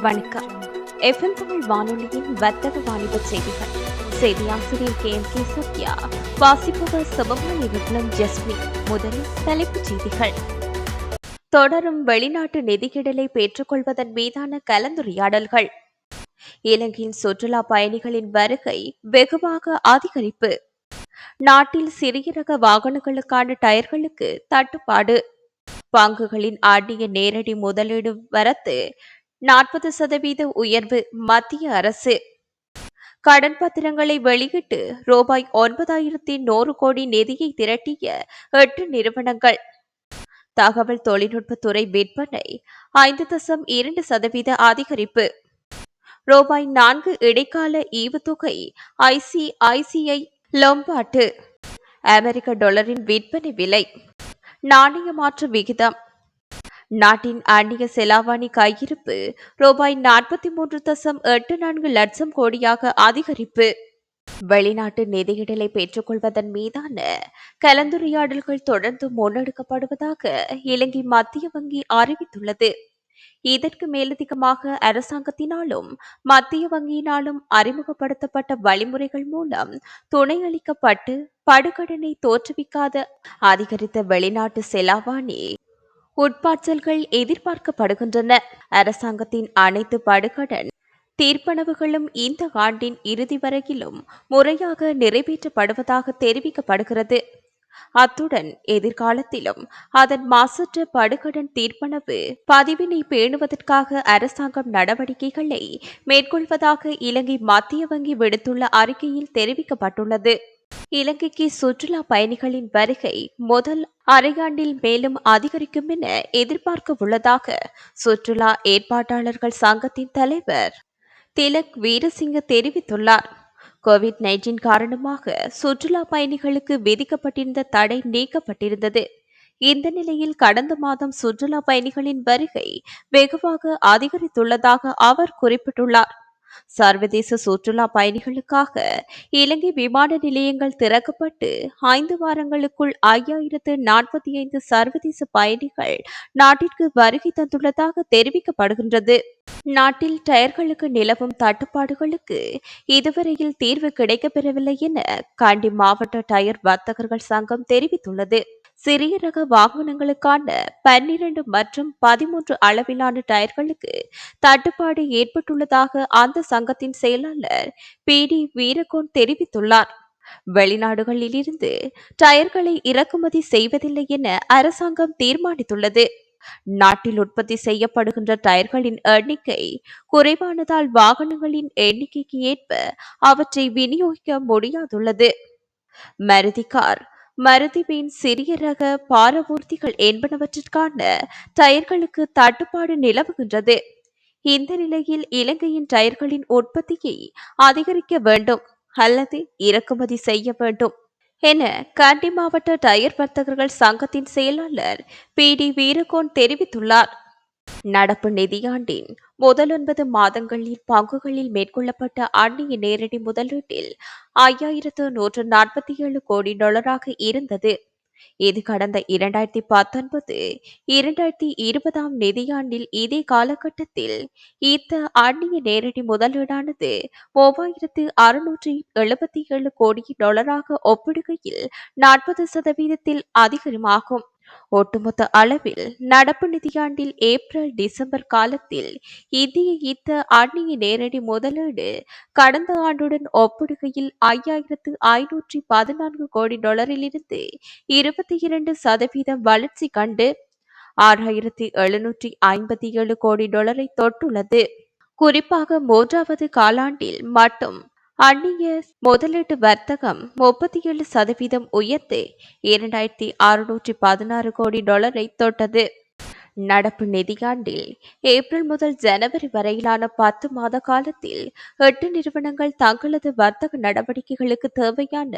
வணக்கம். எஃப்எம் தமிழ் வானொலியின் வர்த்தக வாணிப செய்திகள். செய்தியாசிரியர் KMK சத்யா. வாசிப்பவர் சமமணி விப்ளம் ஜஸ்மி. முதலில் தலைப்புச் செய்திகள். தொடரும் வெளிநாட்டு நிதியிடலை பெற்றுக்கொள்வதன் மீதான கலந்துரையாடல்கள். இலங்கையில் சுற்றுலா பயணிகளின் வருகை வெகுவாக அதிகரிப்பு. நாட்டில் சிறிய ரக வாகனங்களுக்கான டயர்களுக்கு தட்டுப்பாடு. பங்குகளின் ஆண்டிய நேரடி முதலீடு வரத்து 40% உயர்வு. மத்திய அரசு கடன் பத்திரங்களை வெளியிட்டு ரூபாய் 9,100 கோடி நிதியை திரட்டிய 8 நிறுவனங்கள். தகவல் தொழில்நுட்பத்துறை விற்பனை 5.2% அதிகரிப்பு. ரூபாய் 4 இடைக்கால ஈவுத்தொகை ICICI லொம்பார்டு. அமெரிக்க டாலரின் விற்பனை விலை. நாணய மாற்று விகிதம். நாட்டின் அந்நிய செலாவணி கையிருப்பு ரூபாய் 43.84 லட்சம் கோடியாக அதிகரிப்பு. வெளிநாட்டு நிதியிடலை பெற்றுக்கொள்வதன் மீதான கலந்துரையாடல்கள் தொடர்ந்து முன்னெடுக்கப்படுவதாக இலங்கை மத்திய வங்கி அறிவித்துள்ளது. இதற்கு மேலதிகமாக அரசாங்கத்தினாலும் மத்திய வங்கியினாலும் அறிமுகப்படுத்தப்பட்ட வழிமுறைகள் மூலம் துணை அளிக்கப்பட்டு படுகடனை தோற்றுவிக்காத அதிகரித்த வெளிநாட்டு செலாவணி உட்பார்த்தல்கள் எதிர்பார்க்கப்படுகின்றன. அரசாங்கத்தின் அனைத்து படுகடன் தீர்ப்பனவுகளும் இந்த ஆண்டின் இறுதி வரையிலும் முறையாக நிறைவேற்றப்படுவதாக தெரிவிக்கப்படுகிறது. அத்துடன் எதிர்காலத்திலும் அதன் மாசற்ற படுகடன் தீர்ப்பனவு பதிவினை பேணுவதற்காக அரசாங்கம் நடவடிக்கைகளை மேற்கொள்வதாக இலங்கை மத்திய வங்கி விடுத்துள்ள அறிக்கையில் தெரிவிக்கப்பட்டுள்ளது. இலங்கைக்கு சுற்றுலா பயணிகளின் வருகை முதல் அரையாண்டில் மேலும் அதிகரிக்கும் என எதிர்பார்க்க உள்ளதாக சுற்றுலா ஏற்பாட்டாளர்கள் சங்கத்தின் தலைவர் திலக் வீரசிங்க தெரிவித்துள்ளார். கோவிட்-19 காரணமாக சுற்றுலா பயணிகளுக்கு விதிக்கப்பட்டிருந்த தடை நீக்கப்பட்டிருந்தது. இந்த நிலையில் கடந்த மாதம் சுற்றுலா பயணிகளின் வருகை வெகுவாக அதிகரித்துள்ளதாக அவர் குறிப்பிட்டுள்ளார். சர்வதேச சுற்றுலா பயணிகளுக்காக இலங்கை விமான நிலையங்கள் திறக்கப்பட்டு 5 வாரங்களுக்குள் 5,045 சர்வதேச பயணிகள் நாட்டிற்கு வருகை தந்துள்ளதாக தெரிவிக்கப்படுகின்றது. நாட்டில் டயர்களுக்கு நிலவும் தட்டுப்பாடுகளுக்கு இதுவரையில் தீர்வு கிடைக்கப்பெறவில்லை என கண்டி மாவட்ட டயர் வர்த்தகர்கள் சங்கம் தெரிவித்துள்ளது. சிறிய ரக வாகனங்களுக்கான 12 மற்றும் 13 அளவிலான டயர்களுக்கு தட்டுப்பாடு ஏற்பட்டுள்ளதாக அந்த சங்கத்தின் செயலாளர் PD வீரகோன் தெரிவித்துள்ளார். வெளிநாடுகளில் இருந்து டயர்களை இறக்குமதி செய்வதில்லை என அரசாங்கம் தீர்மானித்துள்ளது. நாட்டில் உற்பத்தி செய்யப்படுகின்ற டயர்களின் எண்ணிக்கை குறைவானதால் வாகனங்களின் எண்ணிக்கைக்கு ஏற்ப அவற்றை விநியோகிக்க முடியாதுள்ளது. மருதி கார், மருதி வேன், சிறிய ரக பாரவூர்திகள் என்பனவற்றிற்கான டயர்களுக்கு தட்டுப்பாடு நிலவுகின்றது. இந்த நிலையில் இலங்கையின் டயர்களின் உற்பத்தியை அதிகரிக்க வேண்டும் அல்லது இறக்குமதி செய்ய வேண்டும் என கண்டி மாவட்ட டயர் வர்த்தகர்கள் சங்கத்தின் செயலாளர் PD வீரகோன் தெரிவித்துள்ளார். நடப்பு நிதியாண்டின் முதல் 9 மாதங்களில் பங்குகளில் மேற்கொள்ளப்பட்ட அந்நிய நேரடி முதலீட்டில் 5,147 கோடி டாலராக இருந்தது. இது கடந்த 2019-2020 நிதியாண்டில் இதே காலகட்டத்தில் ஈர்த்த அந்நிய நேரடி முதலீடானது 3,677 கோடி டாலராக ஒப்பிடுகையில் 40% அதிகமாகும். ஒட்டுமொத்த அளவில் நடப்பு நிதியாண்டில் ஏப்ரல்-டிசம்பர் காலத்தில் இந்திய ஈர்த்த அந்நிய நேரடி முதலீடு கடந்த ஆண்டுடன் ஒப்பிடுகையில் 5,514 கோடி டாலரிலிருந்து 22% வளர்ச்சி கண்டு 6,757 கோடி டாலரை தொட்டுள்ளது. குறிப்பாக 3வது காலாண்டில் மட்டும் அந்நிய முதலீட்டு வர்த்தகம் 37% உயர்ந்து 2,616 கோடி டாலரை தொட்டது. நடப்பு நிதியாண்டில் ஏப்ரல் முதல் ஜனவரி வரையிலான 10 மாத காலத்தில் 8 நிறுவனங்கள் தங்களது வர்த்தக நடவடிக்கைகளுக்கு தேவையான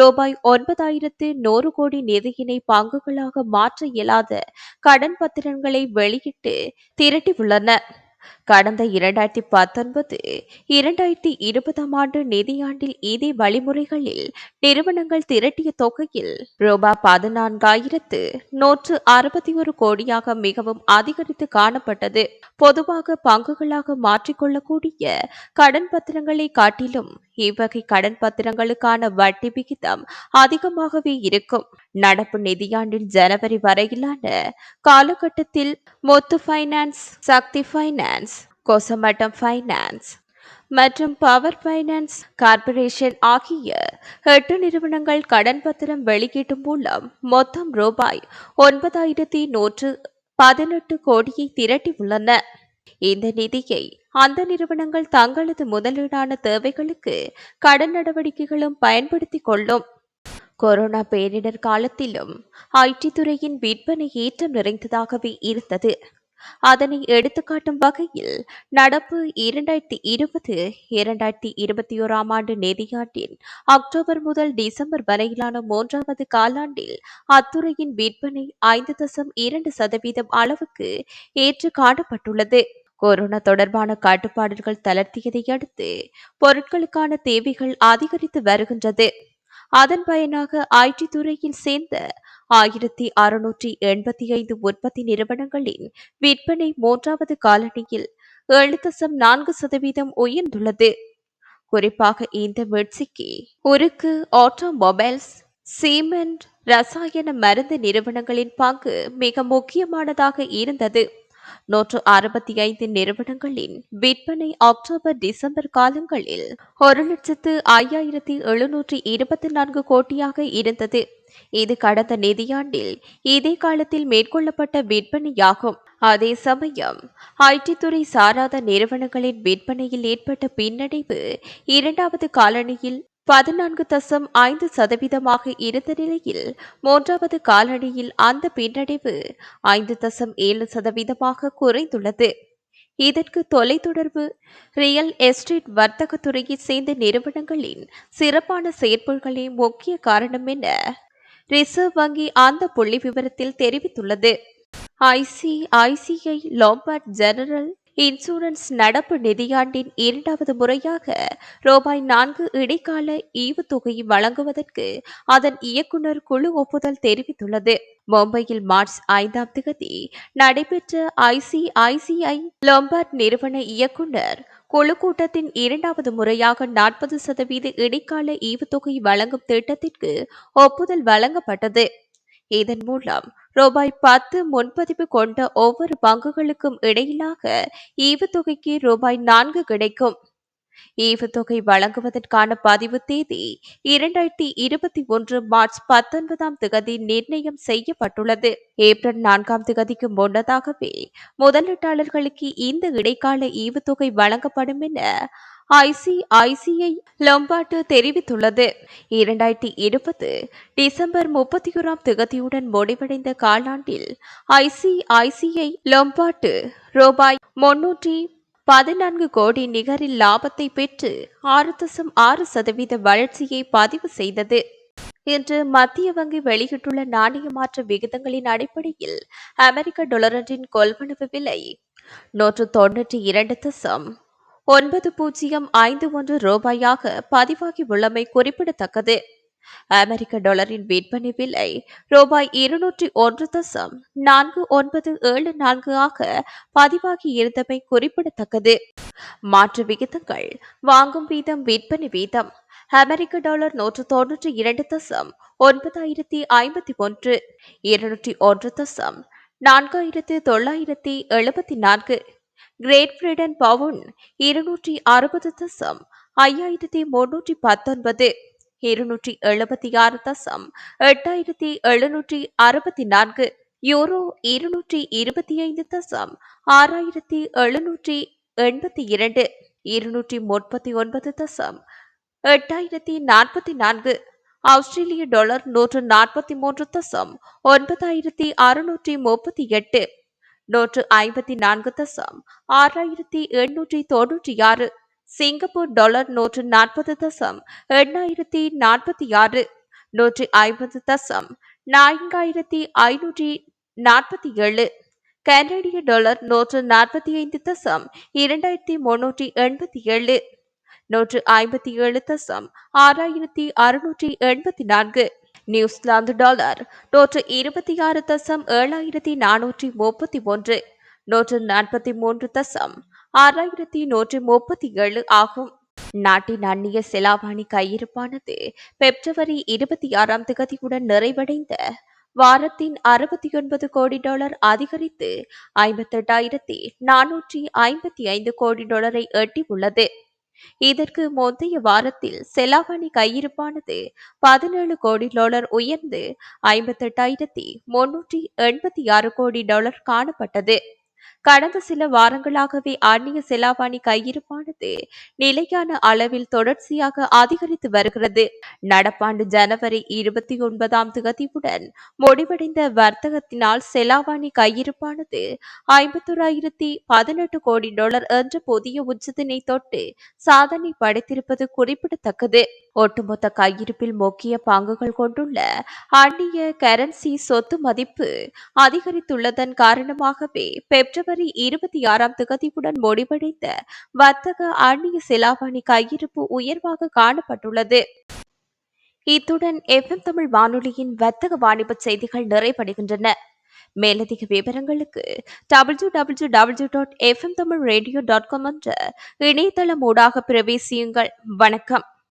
ரூபாய் 9,100 கோடி நிதியினை பங்குகளாக மாற்ற இயலாத கடன் பத்திரங்களை வெளியிட்டு திரட்டியுள்ளன. கடந்த 2019, 2020ஆம் ஆண்டு நிதியாண்டில் இதே வழிமுறைகளில் நிறுவனங்கள் திரட்டிய தொகையில் ரூபாய் 14,161 கோடியாக மிகவும் அதிகரித்து காணப்பட்டது. பொதுவாக பங்குகளாக மாற்றிக்கொள்ளக்கூடிய கடன் பத்திரங்களை காட்டிலும் இவ்வகை கடன் பத்திரங்களுக்கான வட்டி விகிதம் அதிகமாகவே இருக்கும். நடப்பு நிதியாண்டின் ஜனவரி வரையிலான காலகட்டத்தில் முத்து ஃபைனான்ஸ், சக்தி ஃபைனான்ஸ், கொசமட்டம் ஃபைனான்ஸ் மற்றும் பவர் ஃபைனான்ஸ் கார்ப்பரேஷன் ஆகிய 8 நிறுவனங்கள் கடன் பத்திரம் வெளியீட்டு மூலம் மொத்தம் ரூபாய் 9,118 கோடியை திரட்டியுள்ளன. இந்த நிதியை அந்த நிறுவனங்கள் தங்களது முதலீடான தேவைகளுக்கு கடன் நடவடிக்கைகளும் பயன்படுத்திக் கொள்ளும். கொரோனா பேரிடர் காலத்திலும் ஐடி துறையின் விற்பனை ஏற்றம் நிறைந்ததாகவே இருந்தது. அதனை எடுத்துக்காட்டும் வகையில் நடப்பு 2020-2021ஆம் ஆண்டு நிதியாண்டின் அக்டோபர் முதல் டிசம்பர் வரையிலான 3வது காலாண்டில் அத்துறையின் விற்பனை 5.2% அளவுக்கு ஏற்று காணப்பட்டுள்ளது. கொரோனா தொடர்பான கட்டுப்பாடுகள் தளர்த்தியதை அடுத்து பொருட்களுக்கான தேவைகள் அதிகரித்து வருகின்றது. அதன் பயனாக ஐடி துறையில் சேர்ந்த 1,685 உற்பத்தி நிறுவனங்களின் விற்பனை 3வது காலணியில் 7.4% உயர்ந்துள்ளது. குறிப்பாக இந்த வீழ்ச்சிக்கு உருக்கு, ஆட்டோமொபைல்ஸ், சீமெண்ட், ரசாயன மருந்து நிறுவனங்களின் பங்கு மிக முக்கியமானதாக இருந்தது. 165 நிறுவனங்களின் விற்பனை அக்டோபர் டிசம்பர் காலங்களில் 1,05,724 கோடியாக இருந்தது. இது கடந்த நிதியாண்டில் இதே காலத்தில் மேற்கொள்ளப்பட்ட விற்பனையாகும். அதே சமயம் ஐடி துறை சாராத நிறுவனங்களின் விற்பனையில் ஏற்பட்ட பின்னடைவு 2வது காலணியில் 14.5% இருந்த நிலையில் 3வது காலணியில் அந்த பின்னடைவு 5.7% குறைந்துள்ளது. இதற்கு தொலைத்தொடர்பு, ரியல் எஸ்டேட், வர்த்தக துறையைச் சேர்ந்த நிறுவனங்களின் சிறப்பான செயற்பாடுகளே முக்கிய காரணம் என ரிசர்வ் வங்கி அந்த புள்ளி விவரத்தில் தெரிவித்துள்ளது. ஐசிஐசிஐ லோம்பார்ட் ஜெனரல் இன்சூரன்ஸ் நடப்பு நிதியாண்டின் 2வது முறையாக ரூபாய் 4 இடைக்கால ஈவுத்தொகையை வழங்குவதற்கு அதன் இயக்குநர் குழு ஒப்புதல் தெரிவித்துள்ளது. மும்பையில் மார்ச் 5ஆம் தேதி நடைபெற்ற ஐசிஐசிஐ லோம்பார்ட் நிறுவன இயக்குநர் குழு கூட்டத்தின் 2வது முறையாக 40% இடைக்கால ஈவுத்தொகை வழங்கும் திட்டத்திற்கு ஒப்புதல் வழங்கப்பட்டது. இதன் மூலம் ரூபாய் 10 முன்பதிவு கொண்ட ஒவ்வொரு பங்குகளுக்கும் இடையிலாக ஈவுத்தொகைக்கு ரூபாய் 4 கிடைக்கும். ஈவுத்தொகை வழங்குவதற்கான பதிவு தேதி 2021 மார்ச் 19ஆம் தேதி நிர்ணயம் செய்யப்பட்டுள்ளது. ஏப்ரல் 4ஆம் தேதிக்கு முன்னதாகவே முதலீட்டாளர்களுக்கு இந்த இடைக்கால ஈவுத்தொகை வழங்கப்படும் என ஐசிஐசிஐ லோம்பார்ட் தெரிவித்துள்ளது. 2020 டிசம்பர் 31ஆம் தேதியுடன் முடிவடைந்த காலாண்டில் ஐசிஐசிஐ லோம்பார்ட் ரூபாய் 314 கோடி நிகரில் லாபத்தை பெற்று 6.6% வளர்ச்சியை பதிவு செய்தது. இன்று மத்திய வங்கி வெளியிட்டுள்ள நாணய மாற்று விகிதங்களின் அடிப்படையில் அமெரிக்க டாலரின் கொள்வனவு விலை 192.9051 ரூபாயாக பதிவாகி உள்ளமை குறிப்பிடத்தக்கது. அமெரிக்க டாலரின் விற்பனை விலை ரூபாய் 201.4974 ஆக பதிவாகி இருந்தமை குறிப்பிடத்தக்கது. மாற்று விகிதங்கள்: வாங்கும் வீதம், விற்பனை வீதம். அமெரிக்க dollar 192.9051, 201.4974. Great Britain pound 260.5319, 276.8764. Euro 225.6782, 239.8044. ஆஸ்திரேலிய டாலர் 143.9638, 154.6896. Singapore dollar 140.8046, 150.4547. கனடிய டாலர் 145.2387, 157.6684. நியூசிலாந்து டாலர் 126.7431, 143.6137 ஆகும். நாட்டின் அந்நிய செலாவணி கையிருப்பானது பிப்ரவரி 26ஆம் திகதியுடன் நிறைவடைந்த வாரத்தின் 69 கோடி டாலர் அதிகரித்து 58,455 கோடி டாலரை எட்டியுள்ளது. இதற்கு முந்தைய வாரத்தில் செலாவணி கையிருப்பானது 17 கோடி டாலர் உயர்ந்து 58,386 கோடி டாலர் காணப்பட்டது. கடந்த சில வாரங்களாகவே அந்நிய செலாவணி கையிருப்பானது நிலையான அளவில் தொடர்ச்சியாக அதிகரித்து வருகிறது. நடப்பாண்டு ஜனவரி 29ஆம் திகதியுடன் முடிவடைந்த வர்த்தகத்தினால் செலாவணி கையிருப்பானது 51,018 கோடி டாலர் என்ற புதிய உச்சத்தினை தொட்டு சாதனை படைத்திருப்பது குறிப்பிடத்தக்கது. ஒட்டுமொத்த கையிருப்பில் முக்கிய பங்குகள் கொண்டுள்ள அந்நிய கரன்சி சொத்து மதிப்பு அதிகரித்துள்ளதன் காரணமாகவே பிப்ரவரி 26ஆம் திகதியுடன் முடிவடைந்த வர்த்தக அந்நிய செலாவணி கையிருப்பு உயர்வாக காணப்பட்டுள்ளது. இத்துடன் FM தமிழ் வானொலியின் வர்த்தக வாணிப செய்திகள் நிறைவடைகின்றன. மேலதிக விவரங்களுக்கு www.fmtamilradio.com என்ற இணையதளம் ஊடாக பிரவேசியுங்கள். வணக்கம்.